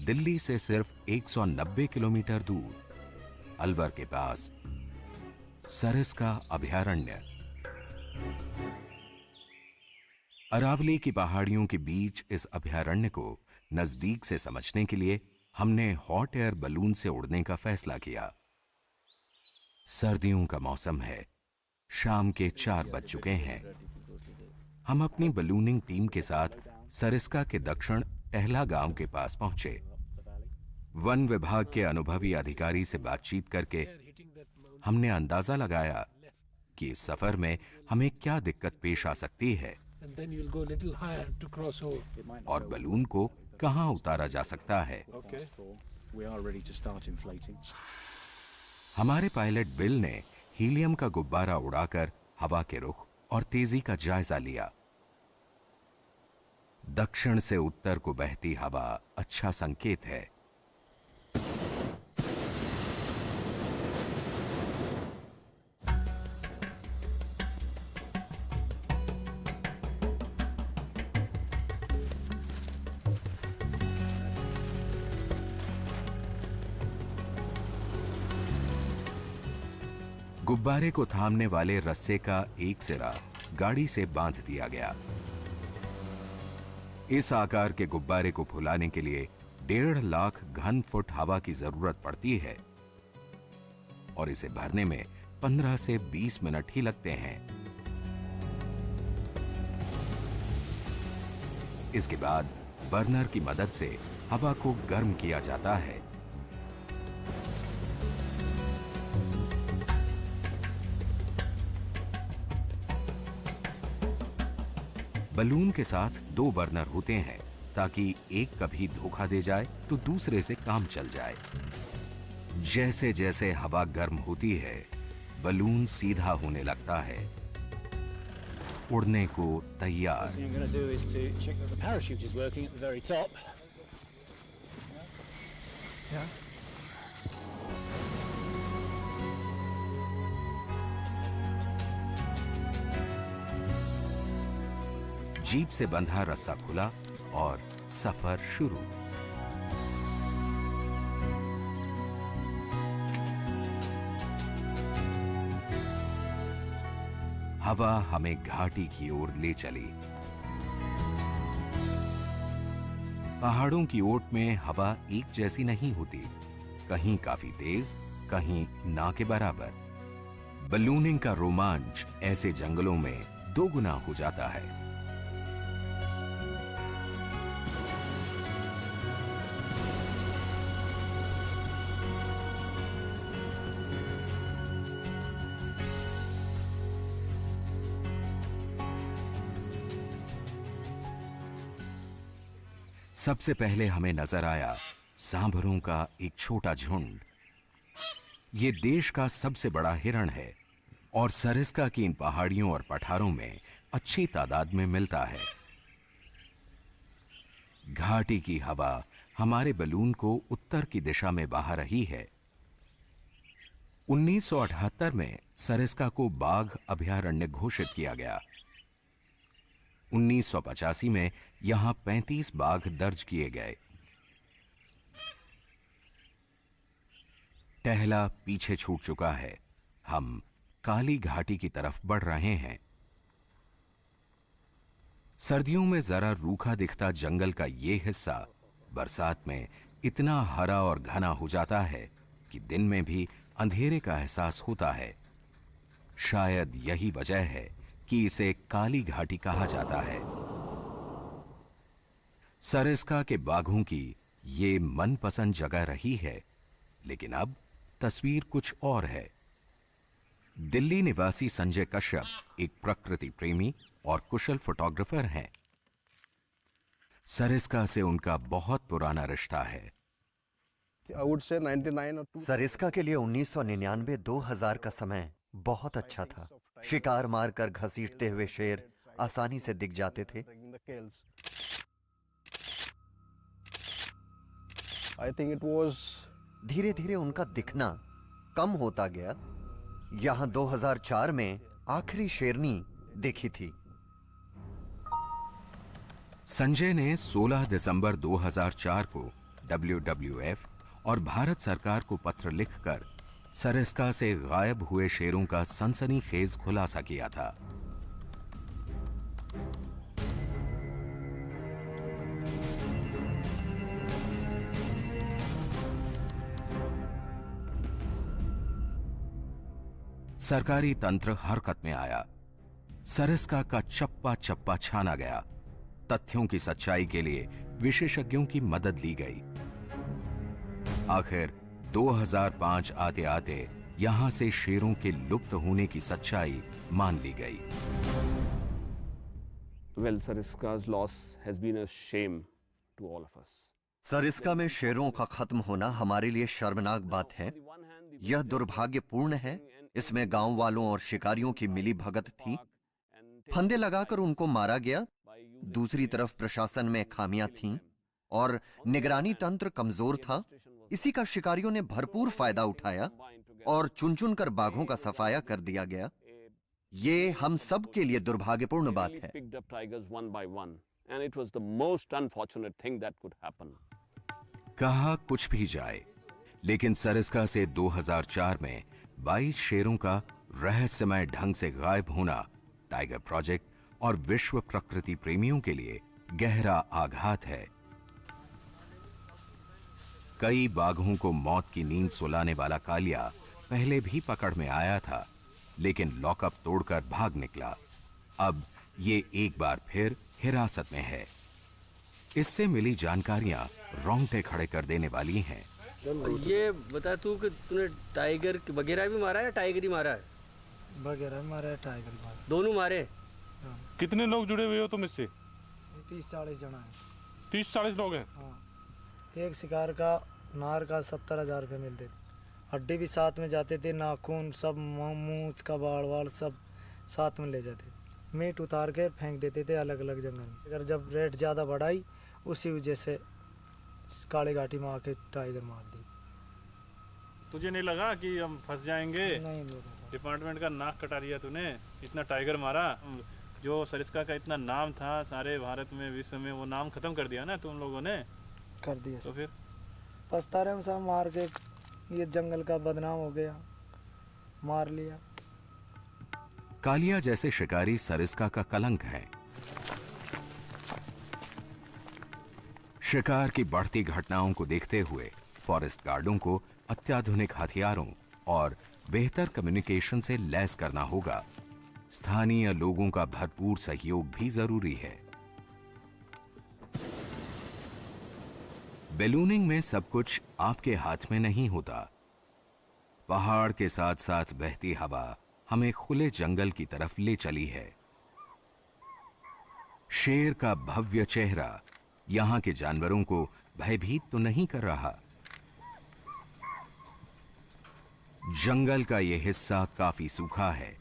दिल्ली से सिर्फ 190 किलोमीटर दूर अलवर के पास सरिस्का अभयारण्य। अरावली की पहाड़ियों के बीच इस अभयारण्य को नजदीक से समझने के लिए हमने हॉट एयर बलून से उड़ने का फैसला किया। सर्दियों का मौसम है, शाम के 4 बज चुके हैं। हम अपनी बलूनिंग टीम के साथ सरिस्का के दक्षिण टहला गांव के पास पहुंचे। वन विभाग के अनुभवी अधिकारी से बातचीत करके हमने अंदाजा लगाया कि इस सफर में हमें क्या दिक्कत पेश आ सकती है और बलून को कहां उतारा जा सकता है। हमारे पायलट बिल ने हीलियम का गुब्बारा उड़ाकर हवा के रुख और तेजी का जायजा लिया। दक्षिण से उत्तर को बहती हवा अच्छा संकेत है। गुब्बारे को थामने वाले रस्से का एक सिरा गाड़ी से बांध दिया गया। इस आकार के गुब्बारे को फुलाने के लिए 1.5 लाख घन फुट हवा की जरूरत पड़ती है और इसे भरने में 15 से 20 मिनट ही लगते हैं। इसके बाद बर्नर की मदद से हवा को गर्म किया जाता है। बलून के साथ 2 बर्नर होते हैं ताकि एक कभी धोखा दे जाए तो दूसरे से काम चल जाए। जैसे जैसे हवा गर्म होती है, बलून सीधा होने लगता है, उड़ने को तैयार। जीप से बंधा रस्सा खुला और सफर शुरू। हवा हमें घाटी की ओर ले चली। पहाड़ों की ओट में हवा एक जैसी नहीं होती, कहीं काफी तेज, कहीं ना के बराबर। बलूनिंग का रोमांच ऐसे जंगलों में 2 गुना हो जाता है। सबसे पहले हमें नजर आया सांभरों का एक छोटा झुंड। ये देश का सबसे बड़ा हिरण है और सरिस्का की इन पहाड़ियों और पठारों में अच्छी तादाद में मिलता है। घाटी की हवा हमारे बलून को उत्तर की दिशा में बहा रही है। 1978 में सरिस्का को बाघ अभयारण्य घोषित किया गया। 1985 में यहां 35 बाघ दर्ज किए गए। टहला पीछे छूट चुका है। हम काली घाटी की तरफ बढ़ रहे हैं। सर्दियों में जरा रूखा दिखता जंगल का यह हिस्सा बरसात में इतना हरा और घना हो जाता है कि दिन में भी अंधेरे का एहसास होता है। शायद यही वजह है कि इसे काली घाटी कहा जाता है। सरिस्का के बाघों की ये मनपसंद जगह रही है, लेकिन अब तस्वीर कुछ और है। दिल्ली निवासी संजय कश्यप एक प्रकृति प्रेमी और कुशल फोटोग्राफर हैं। सरिस्का से उनका बहुत पुराना रिश्ता है। सरिस्का के लिए 1999-2000 का समय बहुत अच्छा था। शिकार मारकर घसीटते हुए शेर आसानी से दिख जाते थे। धीरे धीरे उनका दिखना कम होता गया। यहां 2004 में आखिरी शेरनी देखी थी। संजय ने 16 दिसंबर 2004 को WWF और भारत सरकार को पत्र लिखकर सरिस्का से गायब हुए शेरों का सनसनीखेज खुलासा किया था। सरकारी तंत्र हरकत में आया। सरिस्का का चप्पा चप्पा छाना गया। तथ्यों की सच्चाई के लिए विशेषज्ञों की मदद ली गई। आखिर 2005 आते आते यहां से शेरों के लुप्त होने की सच्चाई मान ली गई। Well, Sariska's loss has been a shame to all of us. Sariska में शेरों का खत्म होना हमारे लिए शर्मनाक बात है। यह दुर्भाग्यपूर्ण है। इसमें गांव वालों और शिकारियों की मिली भगत थी। फंदे लगाकर उनको मारा गया। दूसरी तरफ प्रशासन में खामियां थीं और निगरानी तंत्र कमजोर था। इसी का शिकारियों ने भरपूर फायदा उठाया और चुन चुन कर बाघों का सफाया कर दिया गया। ये हम सब के लिए दुर्भाग्यपूर्ण बात है। Picked up tigers one by one, and it was the most unfortunate thing that could happen. कहा कुछ भी जाए, लेकिन सरिस्का से 2004 में 22 शेरों का रहस्यमय ढंग से गायब होना टाइगर प्रोजेक्ट और विश्व प्रकृति प्रेमियों के लिए गहरा आघात है। कई बाघों को मौत की नींद सुलाने वाला कालिया पहले भी पकड़ में आया था, लेकिन लॉकअप तोड़कर भाग निकला। अब ये एक बार फिर हिरासत में है। इससे मिली जानकारियां रोंगटे खड़े कर देने वाली हैं। ये बता तू कि तूने टाइगर वगैरह भी मारा है या टाइगर ही मारा है? वगैरह मारा है, टाइगर मारा। दोनों मारे? कितने लोग जुड़े हुए हो तुम इससे? 30-40 जना है। 30-40 लोग हैं। हाँ, एक शिकार का नार का 70,000 रुपये मिलते थे। हड्डी भी साथ में जाते थे, नाखून सब, मूछ का बाड़ वाड़ सब साथ में ले जाते थे। मीट उतार के फेंक देते थे अलग अलग जंगल में। अगर जब रेट ज़्यादा बढ़ाई, उसी वजह से काली घाटी में आके टाइगर मार दी। तुझे नहीं लगा कि हम फंस जाएंगे? नहीं लगा। डिपार्टमेंट का नाक कटा दिया तूने, इतना टाइगर मारा। जो सरिस्का का इतना नाम था सारे भारत में, विश्व में, वो नाम खत्म कर दिया ना तुम लोगों ने। कर दिया तो फिर पछता रहे सब मार के। ये जंगल का बदनाम हो गया, मार लिया। कालिया जैसे शिकारी सरिस्का का कलंक हैं। शिकार की बढ़ती घटनाओं को देखते हुए फॉरेस्ट गार्डों को अत्याधुनिक हथियारों और बेहतर कम्युनिकेशन से लैस करना होगा। स्थानीय लोगों का भरपूर सहयोग भी जरूरी है। बैलूनिंग में सब कुछ आपके हाथ में नहीं होता। पहाड़ के साथ साथ बहती हवा हमें खुले जंगल की तरफ ले चली है। शेर का भव्य चेहरा यहां के जानवरों को भयभीत तो नहीं कर रहा। जंगल का यह हिस्सा काफी सूखा है।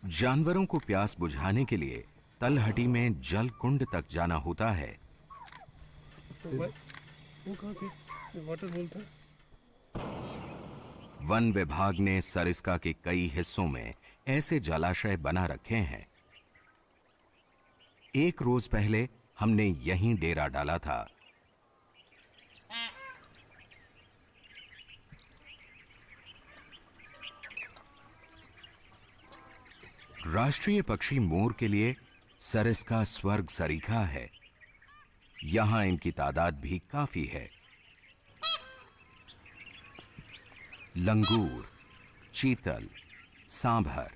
जानवरों को प्यास बुझाने के लिए तलहटी में जल कुंड तक जाना होता है। वन विभाग ने सरिस्का के कई हिस्सों में ऐसे जलाशय बना रखे हैं। एक रोज पहले हमने यहीं डेरा डाला था। राष्ट्रीय पक्षी मोर के लिए सरिस्का स्वर्ग सरीखा है। यहां इनकी तादाद भी काफी है। लंगूर, चीतल, सांभर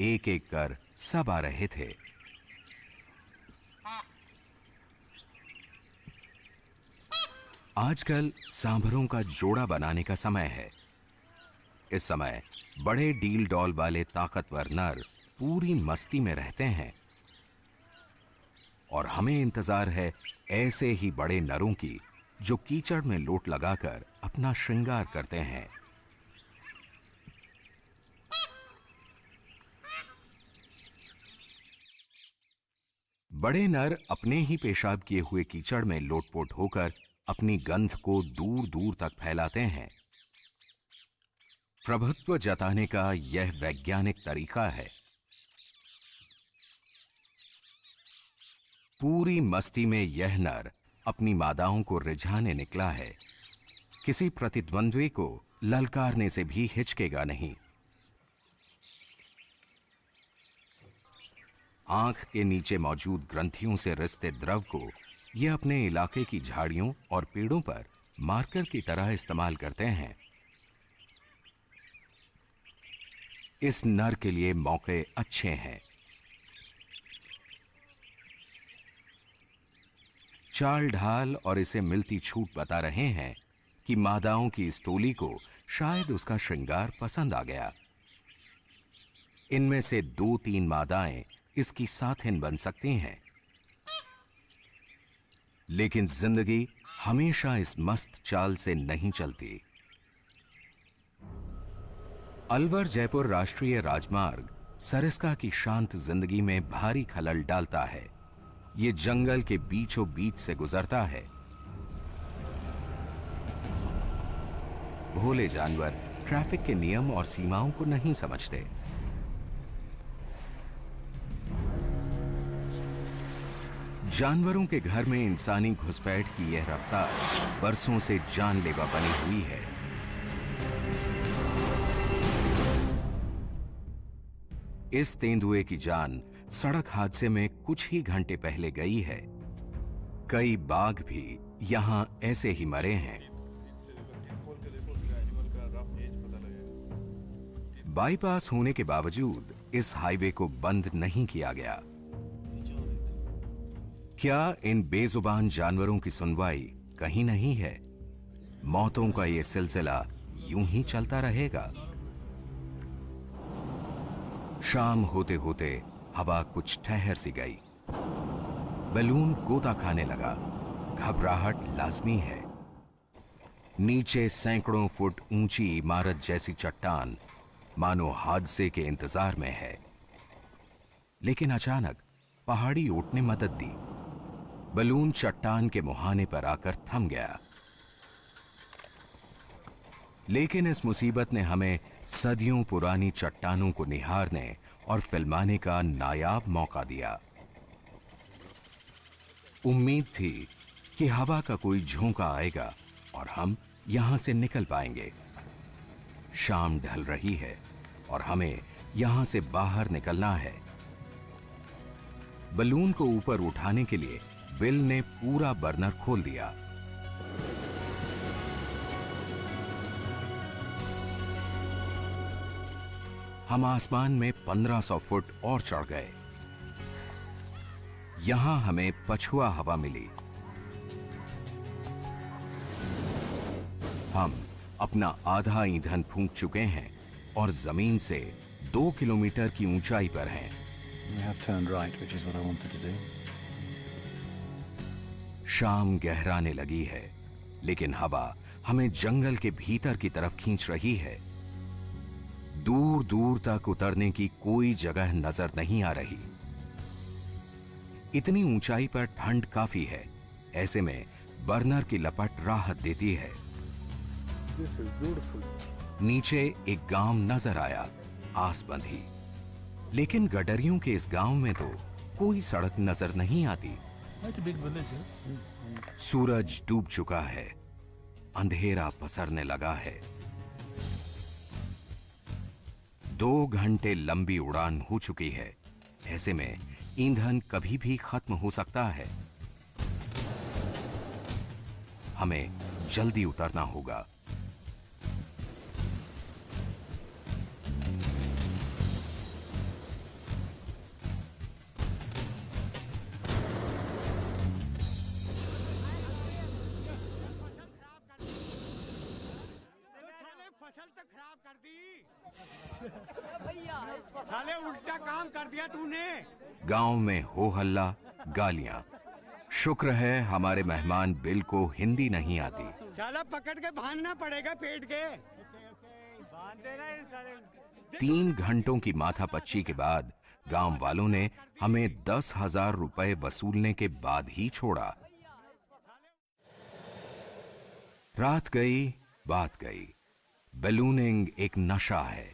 एक एक कर सब आ रहे थे। आजकल सांभरों का जोड़ा बनाने का समय है। इस समय बड़े डील डॉल वाले ताकतवर नर पूरी मस्ती में रहते हैं और हमें इंतजार है ऐसे ही बड़े नरों की जो कीचड़ में लोट लगाकर अपना श्रृंगार करते हैं। बड़े नर अपने ही पेशाब किए हुए कीचड़ में लोटपोट होकर अपनी गंध को दूर दूर तक फैलाते हैं। प्रभुत्व जताने का यह वैज्ञानिक तरीका है। पूरी मस्ती में यह नर अपनी मादाओं को रिझाने निकला है। किसी प्रतिद्वंद्वी को ललकारने से भी हिचकेगा नहीं। आंख के नीचे मौजूद ग्रंथियों से रिसते द्रव को ये अपने इलाके की झाड़ियों और पेड़ों पर मार्कर की तरह इस्तेमाल करते हैं। इस नर के लिए मौके अच्छे हैं। चाल ढाल और इसे मिलती छूट बता रहे हैं कि मादाओं की इस टोली को शायद उसका श्रृंगार पसंद आ गया। इनमें से 2-3 मादाएं इसकी साथिन बन सकती हैं। लेकिन जिंदगी हमेशा इस मस्त चाल से नहीं चलती। अलवर जयपुर राष्ट्रीय राजमार्ग सरिस्का की शांत जिंदगी में भारी खलल डालता है। ये जंगल के बीचों बीच से गुजरता है। भोले जानवर ट्रैफिक के नियम और सीमाओं को नहीं समझते। जानवरों के घर में इंसानी घुसपैठ की यह रफ्तार बरसों से जानलेवा बनी हुई है। इस तेंदुए की जान सड़क हादसे में कुछ ही घंटे पहले गई है। कई बाघ भी यहां ऐसे ही मरे हैं। बाईपास होने के बावजूद इस हाईवे को बंद नहीं किया गया। क्या इन बेजुबान जानवरों की सुनवाई कहीं नहीं है? मौतों का यह सिलसिला यूं ही चलता रहेगा। शाम होते होते हवा कुछ ठहर सी गई। बैलून गोता खाने लगा। घबराहट लाजमी है। नीचे सैकड़ों फुट ऊंची इमारत जैसी चट्टान मानो हादसे के इंतजार में है। लेकिन अचानक पहाड़ी ऊंट ने मदद दी। बैलून चट्टान के मुहाने पर आकर थम गया। लेकिन इस मुसीबत ने हमें सदियों पुरानी चट्टानों को निहारने और फिल्माने का नायाब मौका दिया। उम्मीद थी कि हवा का कोई झोंका आएगा और हम यहां से निकल पाएंगे। शाम ढल रही है और हमें यहां से बाहर निकलना है। बैलून को ऊपर उठाने के लिए बिल ने पूरा बर्नर खोल दिया। हम आसमान में 1500 फुट और चढ़ गए। यहां हमें पछुआ हवा मिली। हम अपना आधा ईंधन फूंक चुके हैं और जमीन से 2 किलोमीटर की ऊंचाई पर हैं। We have turned right, which is what I wanted to do. शाम गहराने लगी है, लेकिन हवा हमें जंगल के भीतर की तरफ खींच रही है। दूर दूर तक उतरने की कोई जगह नजर नहीं आ रही। इतनी ऊंचाई पर ठंड काफी है। ऐसे में बर्नर की लपट राहत देती है। नीचे एक गांव नजर आया, आस बंधी। लेकिन गडरियों के इस गांव में तो कोई सड़क नजर नहीं आती। सूरज डूब चुका है। अंधेरा पसरने लगा है। 2 घंटे लंबी उड़ान हो चुकी है। ऐसे में ईंधन कभी भी खत्म हो सकता है। हमें जल्दी उतरना होगा। साले उल्टा काम कर दिया तूने। गांव में हो हल्ला, गालियां। शुक्र है हमारे मेहमान बिल को हिंदी नहीं आती। साला पकड़ के बांधना पड़ेगा पेट के। बांध देना इस साले। 3 घंटों की माथापच्ची के बाद गांव वालों ने हमें 10,000 रुपए वसूलने के बाद ही छोड़ा। रात गई, बात गई। बैलूनिंग एक नशा है।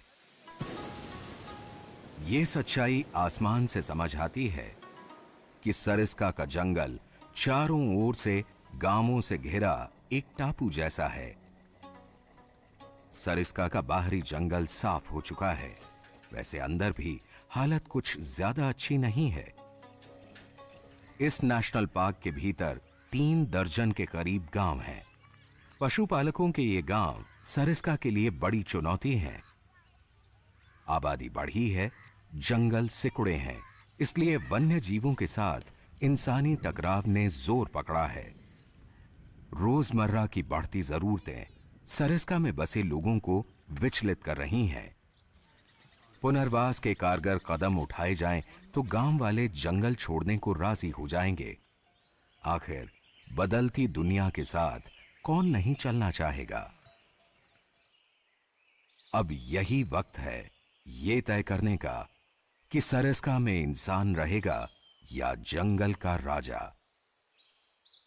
ये सच्चाई आसमान से समझ आती है कि सरिस्का का जंगल चारों ओर से गांवों से घिरा एक टापू जैसा है। सरिस्का का बाहरी जंगल साफ हो चुका है, वैसे अंदर भी हालत कुछ ज्यादा अच्छी नहीं है। इस नेशनल पार्क के भीतर 3 दर्जन के करीब गांव हैं। पशुपालकों के ये गांव सरिस्का के लिए बड़ी चुनौती है। आबादी बढ़ी है, जंगल सिकुड़े हैं, इसलिए वन्य जीवों के साथ इंसानी टकराव ने जोर पकड़ा है। रोजमर्रा की बढ़ती जरूरतें सरिस्का में बसे लोगों को विचलित कर रही हैं। पुनर्वास के कारगर कदम उठाए जाएं तो गांव वाले जंगल छोड़ने को राजी हो जाएंगे। आखिर बदलती दुनिया के साथ कौन नहीं चलना चाहेगा। अब यही वक्त है ये तय करने का कि सरिस्का में इंसान रहेगा या जंगल का राजा।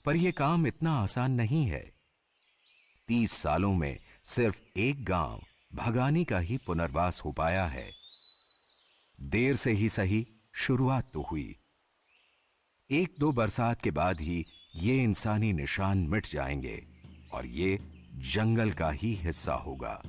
पर यह काम इतना आसान नहीं है। 30 सालों में सिर्फ एक गांव भगानी का ही पुनर्वास हो पाया है। देर से ही सही शुरुआत तो हुई। 1-2 बरसात के बाद ही ये इंसानी निशान मिट जाएंगे और ये जंगल का ही हिस्सा होगा।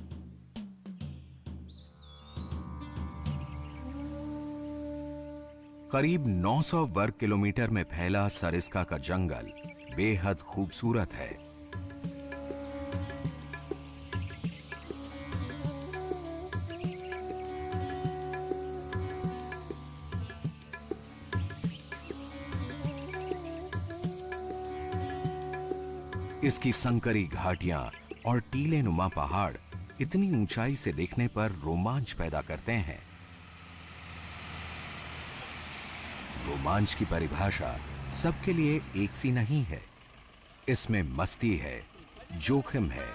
करीब 900 वर्ग किलोमीटर में फैला सरिस्का का जंगल बेहद खूबसूरत है। इसकी संकरी घाटियां और टीले नुमा पहाड़ इतनी ऊंचाई से देखने पर रोमांच पैदा करते हैं। रोमांच की परिभाषा सबके लिए एक सी नहीं है। इसमें मस्ती है, जोखिम है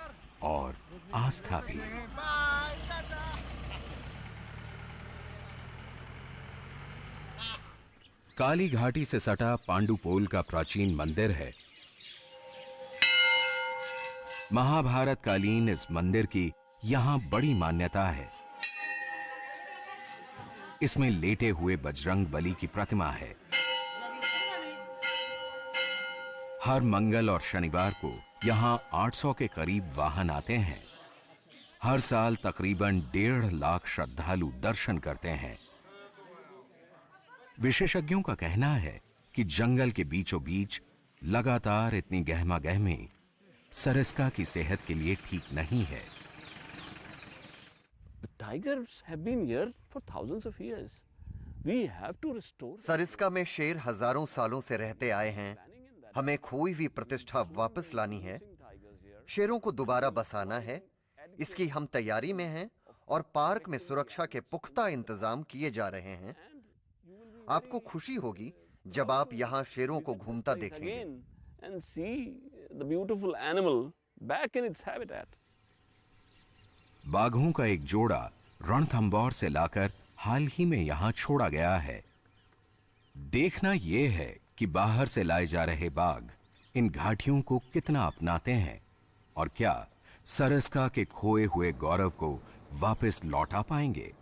और आस्था भी। काली घाटी से सटा पांडुपोल का प्राचीन मंदिर है। महाभारत कालीन इस मंदिर की यहां बड़ी मान्यता है। इसमें लेटे हुए बजरंग बली की प्रतिमा है। हर मंगल और शनिवार को यहां 800 के करीब वाहन आते हैं। हर साल तकरीबन 1.5 लाख श्रद्धालु दर्शन करते हैं। विशेषज्ञों का कहना है कि जंगल के बीचों बीच लगातार इतनी गहमा गहमी सरिस्का की सेहत के लिए ठीक नहीं है। The tigers have been here for thousands of years. We have to restore. Sariska में शेर हजारों सालों से रहते आए हैं। हमें खोई हुई प्रतिष्ठा वापस लानी है। शेरों को दोबारा बसाना है। इसकी हम तैयारी में हैं और पार्क में सुरक्षा के पुख्ता इंतजाम किए जा रहे हैं। आपको खुशी होगी जब आप यहाँ शेरों को घूमता देखेंगे। And see the beautiful animal back in its habitat. बाघों का एक जोड़ा रणथंबोर से लाकर हाल ही में यहां छोड़ा गया है। देखना यह है कि बाहर से लाए जा रहे बाघ इन घाटियों को कितना अपनाते हैं और क्या सरिस्का के खोए हुए गौरव को वापस लौटा पाएंगे।